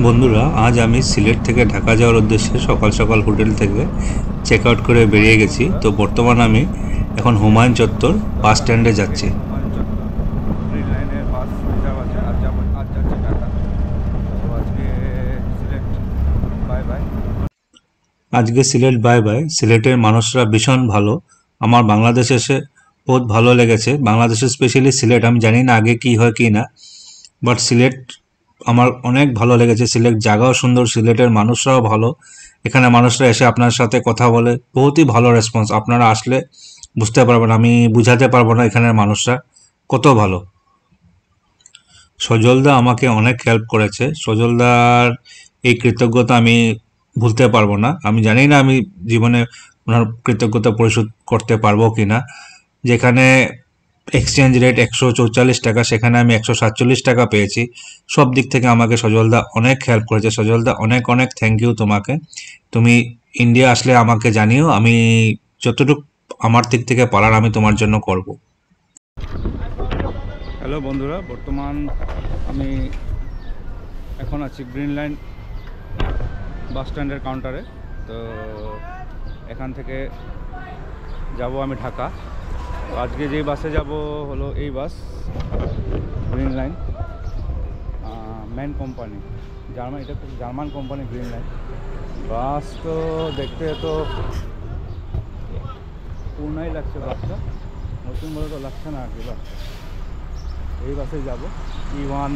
বন্ধুরা, আজ আমি সিলেট থেকে ঢাকা যাওয়ার উদ্দেশ্যে সকাল সকাল হোটেল থেকে চেক আউট করে বেরিয়ে গেছি। তো বর্তমান আমি এখন হুমায়ুন চত্বর বাস স্ট্যান্ডে যাচ্ছি। হুমায়ুন চত্বর গ্রিন লাইনের বাস রিজার্ভ আছে। আজ যাচ্ছি ঢাকা। তো আজকে সিলেট বাই বাই। আজকে সিলেট বাই বাই। সিলেটের মানুষরা ভীষণ ভালো। আমার বাংলাদেশে এসে বহুত ভালো লেগেছে। বাংলাদেশে স্পেশালি সিলেট, আমি জানি না আগে কি হয় কি না, বাট সিলেট আমার অনেক ভালো লেগেছে। সিলেট জায়গাও সুন্দর, সিলেটের মানুষরাও ভালো। এখানে মানুষরা এসে আপনার সাথে কথা বলে, বহুতই ভালো রেসপন্স। আপনারা আসলে বুঝতে পারবেন, আমি বুঝাতে পারবো না এখানের মানুষরা কত ভালো। সজলদা আমাকে অনেক হেল্প করেছে। সজলদার এই কৃতজ্ঞতা আমি ভুলতে পারবো না। আমি জানি না আমি জীবনে ওনার কৃতজ্ঞতা পরিশোধ করতে পারবো কি না। যেখানে এক্সচেঞ্জ রেট 144 টাকা, সেখানে আমি 147 টাকা পেয়েছি। সব দিক থেকে আমাকে সজলদা অনেক হেল্প করেছে। সজলদা অনেক অনেক থ্যাংক ইউ তোমাকে। তুমি ইন্ডিয়া আসলে আমাকে জানিও, আমি যতটুকু আমার দিক থেকে পারার আমি তোমার জন্য করব। হ্যালো বন্ধুরা, বর্তমান আমি এখন আছি গ্রিন লাইন বাস স্ট্যান্ডের কাউন্টারে। তো এখান থেকে যাব আমি ঢাকা। তো আজকে যেই বাসে যাব হলো এই bus, green line MAN company, German. এটা তো German company green line bus. তো দেখতে তো পুরনাই লাগছে বাসটা, নতুন বলে তো লাগছে না আর কি। বাসটা এই বাসে যাব E1।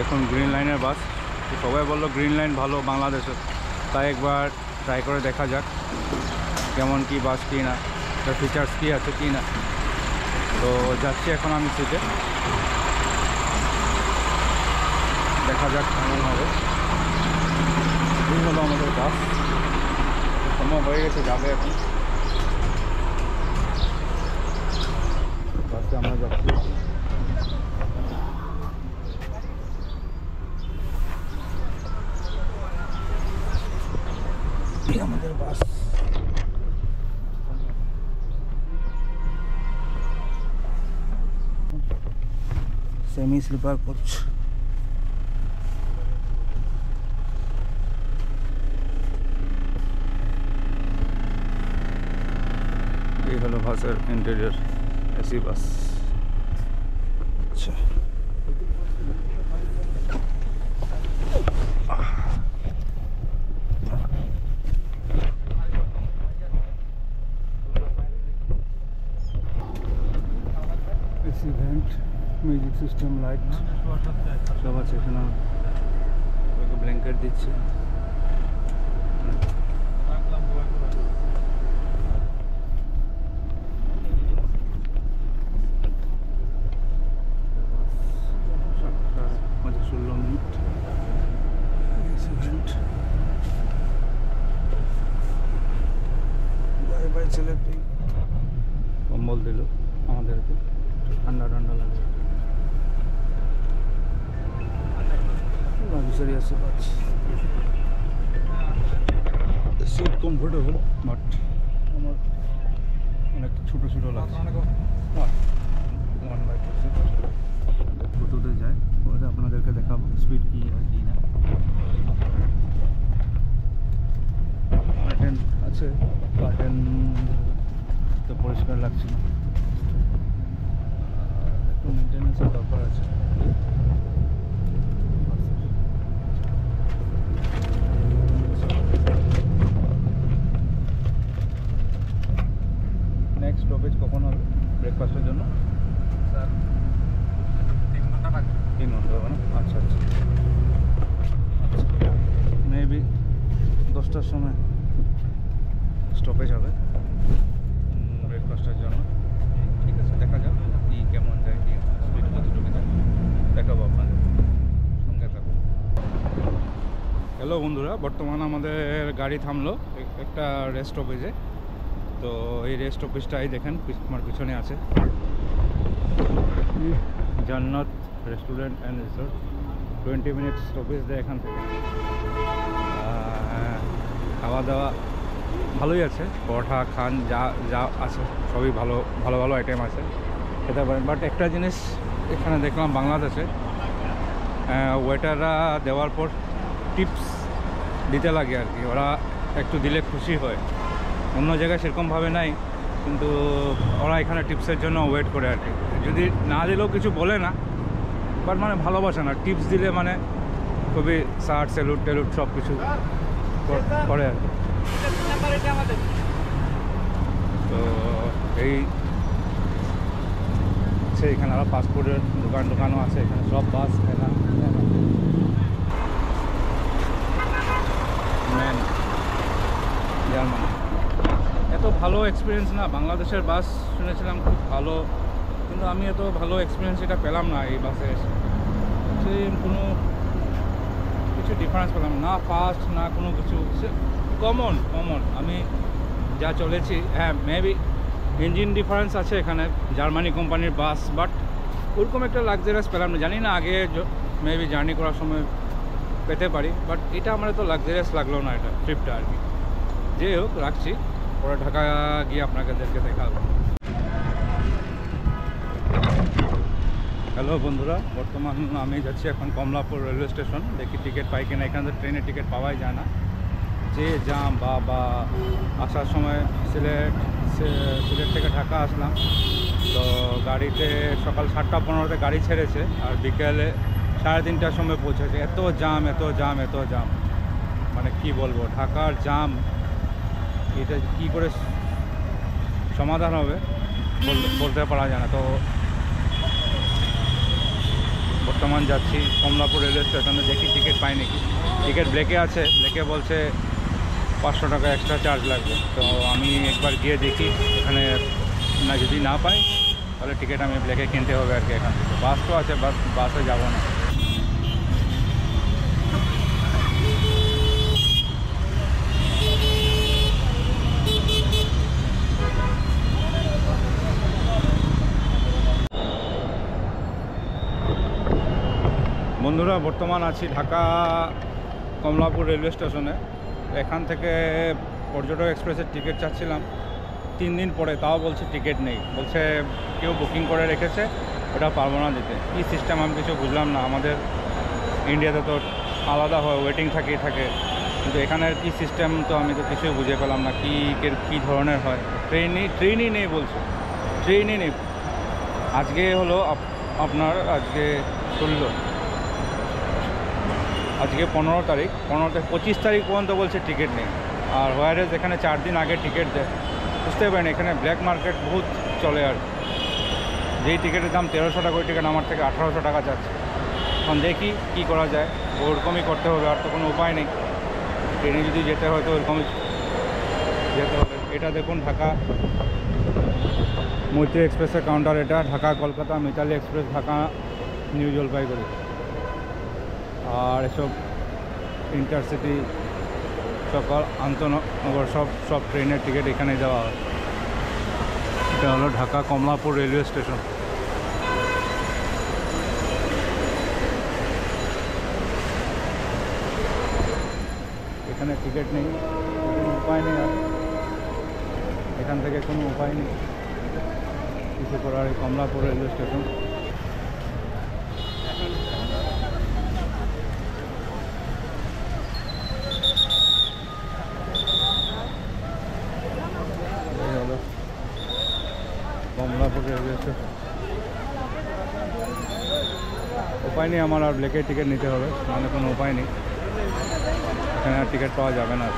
এখন গ্রিন লাইনের বাস। তো সবাই বললো গ্রিন লাইন ভালো বাংলাদেশে, তাই একবার ট্রাই করে দেখা যাক কেমন কি বাস কি না, তার ফিচার্স কী আছে কি না। তো যাচ্ছি এখন আমি সিটে, দেখা যাক কেমন হবে। এই হলো আমাদের বাস, সময় হয়ে গেছে, যাবে এখন। বাসে আমরা যাচ্ছি। আমাদের বাস সেমি স্লিপার কোচ। এই হলো বাসের ইন্টেরিয়র, এসি বাস। আচ্ছা, AC vent, music system, light সব আছে এখানে। ব্ল্যাঙ্কেট দিচ্ছে। কম্বল দিল আমাদেরকে, ঠান্ডা ঠান্ডা লাগে। লাক্সারি আছে বাস, সিট কমফোর্টেবল, বাট আমার অনেক ছোটো ছোটো লাগছে। ফটোতে যায়, ওটা আপনাদেরকে দেখাবো স্পিড কী হয় কি না। কার্টেন আছে, কার্টেন তো পরিষ্কার লাগছে না, একটু মেনটেন্যান্সের দরকার আছে। নেক্সট স্টপেজ কখন হবে ব্রেকফাস্টের জন্য? স্যার 3 ঘন্টা লাগবে। 3 ঘন্টা হবে না? আচ্ছা আচ্ছা, মেবি 10টার সময় স্টপেজ হবে ব্রেকফাস্টের জন্য। ঠিক আছে, দেখা যাক কি কেমন যায়, কি স্পিড কতটুকু যায়, দেখাবো আপনাদের, সঙ্গে থাকবো। হ্যালো বন্ধুরা, বর্তমান আমাদের গাড়ি থামলো একটা রেস্ট স্টপেজে। তো এই রেস্ট স্টপেজটাই দেখেন আমার পিছনে আছে, জান্নাত restaurant and resort. 20 minute stoppage দেয় এখান থেকে। খাওয়া দাওয়া ভালোই আছে, পরোটা খান যা যা আছে সবই ভালো ভালো ভালো আইটেম আছে, খেতে পারেন। বাট একটা জিনিস এখানে দেখলাম বাংলাদেশে ওয়েটাররা দেওয়ার পর টিপস দিতে লাগে আর কি, ওরা একটু দিলে খুশি হয়। অন্য জায়গায় সেরকমভাবে নাই, কিন্তু ওরা এখানে টিপসের জন্য ওয়েট করে আর কি। যদি না দিলেও কিছু বলে না, বাট মানে ভালোবাসে না, টিপস দিলে মানে খুবই শার্ট স্যালুট টেলুট সব কিছু করে আর কি। তো এই এখানে আরও পাসপোর্টের দোকানও আছে, এখানে সব বাস ম্যান জার্মানি। এত ভালো এক্সপিরিয়েন্স না, বাংলাদেশের বাস শুনেছিলাম খুব ভালো, কিন্তু আমি এত ভালো এক্সপিরিয়েন্স এটা পেলাম না এই বাসে এসে। কোনো কিছু ডিফারেন্স পেলাম না, ফাস্ট না কোনো কিছু, কমন আমি যা চলেছি। হ্যাঁ, মেবি ইঞ্জিন ডিফারেন্স আছে এখানে, জার্মানি কোম্পানির বাস, বাট ওরকম একটা লাক্সারিয়াস পেলাম না। জানি না আগে মেবি জার্নি করার সময় পেতে পারি, বাট এটা আমার তো লাক্সারিয়াস লাগলো না এটা ট্রিপটা আর কি। যাই হোক, রাখছি, পরে ঢাকা গিয়ে আপনাদেরকে দেখাবো। হ্যালো বন্ধুরা, বর্তমান আমি যাচ্ছি এখন কমলাপুর রেলওয়ে স্টেশন, দেখি টিকিট পাই কিনা। এখানে তো ট্রেনের টিকিট পাওয়াই যায় না, যে জাম বা আসার সময় সিলেট থেকে ঢাকা আসলাম, তো গাড়িতে সকাল 7:15 গাড়ি ছেড়েছে, আর বিকেলে 3:30টার সময় পৌঁছেছে। এত জাম, মানে কি বলবো, ঢাকার জাম এটা কি করে সমাধান হবে বলতে পারা যায় না। তো বর্তমান যাচ্ছি কমলাপুর রেলওয়ে স্টেশনে, দেখি টিকিট পাই নাকি। টিকিট ব্লেকে আছে, ব্লেকে বলছে 500 টাকা এক্সট্রা চার্জ লাগবে। তো আমি একবার গিয়ে দেখি এখানে, না যদি না পাই তাহলে টিকিট আমি ব্লেকে কিনতে হবে আর কি। এখান থেকে বাস তো আছে, বাসে যাব না। বন্ধুরা, বর্তমান আছি ঢাকা কমলাপুর রেলওয়ে স্টেশনে। এখান থেকে পর্যটক এক্সপ্রেসের টিকিট চাচ্ছিলাম 3 দিন পরে, তাও বলছে টিকিট নেই, বলছে কেউ বুকিং করে রেখেছে, ওটা পারবো না দিতে। কী সিস্টেম আমি কিছু বুঝলাম না। আমাদের ইন্ডিয়াতে তো আলাদা হয়, ওয়েটিং থাকে, কিন্তু এখানের কি সিস্টেম তো আমি তো কিছুই বুঝে পেলাম না, কী ধরনের হয়। ট্রেনই নেই বলছে, ট্রেনই নেই। আজকে হলো আপনার আজকে 16, আজকে 15 তারিখ, 25 তারিখ পর্যন্ত বলছে টিকিট নেই। আর হোয়ারেজ এখানে 4 দিন আগে টিকিট দেয়। বুঝতে পারেন এখানে ব্ল্যাক মার্কেট বহুত চলে। আর যেই টিকিটের দাম 1300 টাকা, ওই টিকিট আমার থেকে 1800 টাকা যাচ্ছে। এখন দেখি কী করা যায়, ওরকমই করতে হবে, আর তো কোনো উপায় নেই। ট্রেনে যদি যেতে হয় তো ওরকমই যেতে হবে। এটা দেখুন ঢাকা মৈত্রী এক্সপ্রেসের কাউন্টার, এটা ঢাকা কলকাতা মিতালি এক্সপ্রেস, ঢাকা নিউ জলপাইগুড়ি। আর এসব ইন্টারসিটি সকল আন্তনগর সব ট্রেনের টিকিট এখানে দেওয়া হয়। এটা হলো ঢাকা কমলাপুর রেলওয়ে স্টেশন। এখানে টিকিট নেই, কোনো উপায় নেই, আর এখান থেকে কোনো উপায় নেই কিছু করার। এই Kamalapur railway station. Kamalapur railway station, উপায় নেই আমার, আর ব্ল্যাকে টিকিট নিতে হবে, মানে কোনো উপায় নেই, এখানে আর টিকিট পাওয়া যাবে না।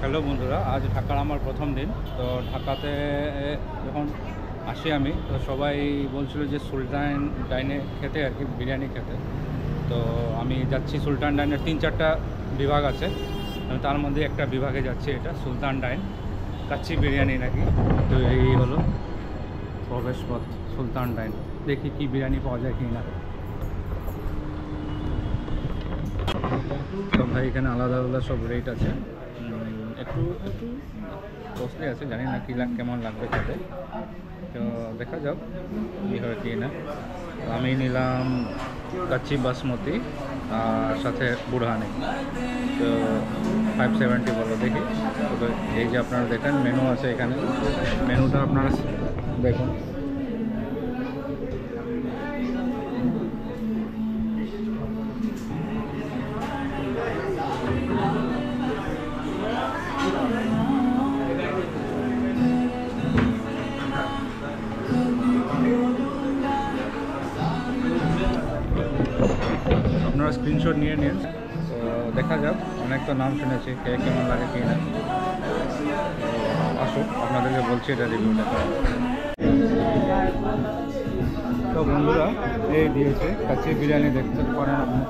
হ্যালো বন্ধুরা, আজ ঢাকার আমার প্রথম দিন। তো ঢাকাতে যখন আসি আমি, তো সবাই বলছিল যে সুলতান ডাইনে খেতে আর কি, বিরিয়ানি খেতে। তো আমি যাচ্ছি সুলতান ডাইনের 3-4টা বিভাগ আছে, তার মধ্যে একটা বিভাগে যাচ্ছি, এটা সুলতান ডাইন। কাচ্চি বিরিয়ানি নাকি। তো এই হলো প্রবেশ পথ সুলতান ডাইন। দেখি কি বিরিয়ানি পাওয়া যায় কি না। তো ভাই এখানে আলাদা আলাদা সব রেট আছে, একটু একটু কস্টলি আছে, জানি না কেমন লাগবে খেতে। তো দেখা যাক কী হয় কি না। আমি নিলাম কাচ্চি বাসমতি আর সাথে বুরহানি, তো 570 বলো। দেখি তো এই যে আপনারা দেখেন মেনু আছে এখানে, মেনুটা আপনারা দেখুন। আপনারা স্ক্রিনশট নিয়ে নিন। তো দেখা যাক, অনেক তো নাম শুনেছি, কেমন লাগে কি না। আসুক আপনাদেরকে বলছি এটা রিভিউটা। তো বন্ধুরা এই দিয়েছে কাচ্চি বিরিয়ানি, দেখতে পারেন আপনি,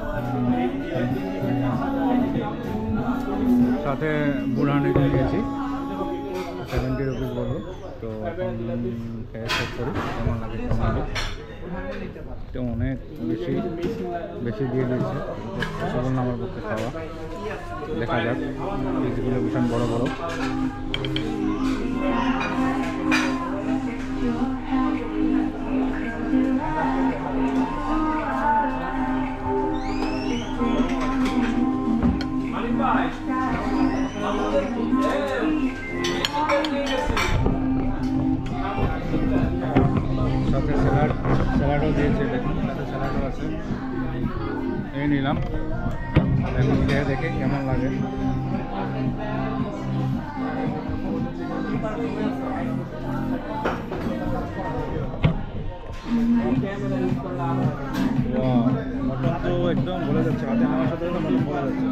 সাথে বুরহানি নিয়েছি 70 রুপিস বললো। তো এখন খেয়ে চেক করি কেমন লাগে কেমন লাগে। তো অনেক বেশি দিয়ে দিয়েছে, পসিবল না আমার পক্ষে খাওয়া। দেখা যাক, পিসগুলো ভীষণ বড় বড়। সাথে স্যালাডও দিয়েছে, দেখুন সাথে স্যালাডও আছে। এই নিলাম, এখন খেয়ে দেখে কেমন লাগে। মটন তো একদম বলে যাচ্ছে, হাতে নেওয়ার সাথে সাথে মটন বলে যাচ্ছে।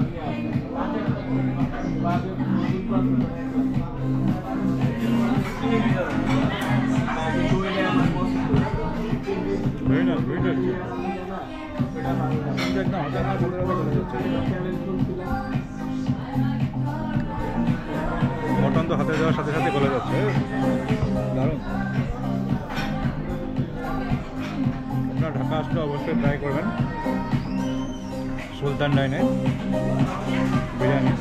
Very nice, very tasty. একদম হাতে নেওয়ার সাথে সাথে বলে যাচ্ছে। মটন তো হাতে দেওয়ার সাথে সাথে গলে যাচ্ছে, দারুণ। আপনারা ঢাকা আসলে অবশ্যই ট্রাই করবেন সুলতান ডাইনে বিরিয়ানি।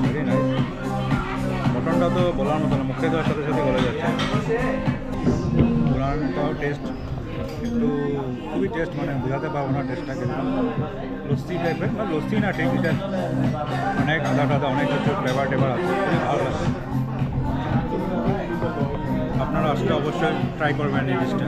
Very nice. মটনটা তো বলার মতো না, মুখে দেওয়ার সাথে সাথে গলে যাচ্ছে। বুরহানিটাও টেস্ট একটু খুবই টেস্ট, মানে বোঝাতে পারবো না টেস্টটা, কিন্তু লস্যি টাইপের, মানে লস্যি না ঠিক, এটা অনেক আদা টাদা অনেক কিছু ফ্লেভার টেভার আছে, খুবই ভালো লাগছে। আপনারা আসলে অবশ্যই ট্রাই করবেন এই জিনিসটা।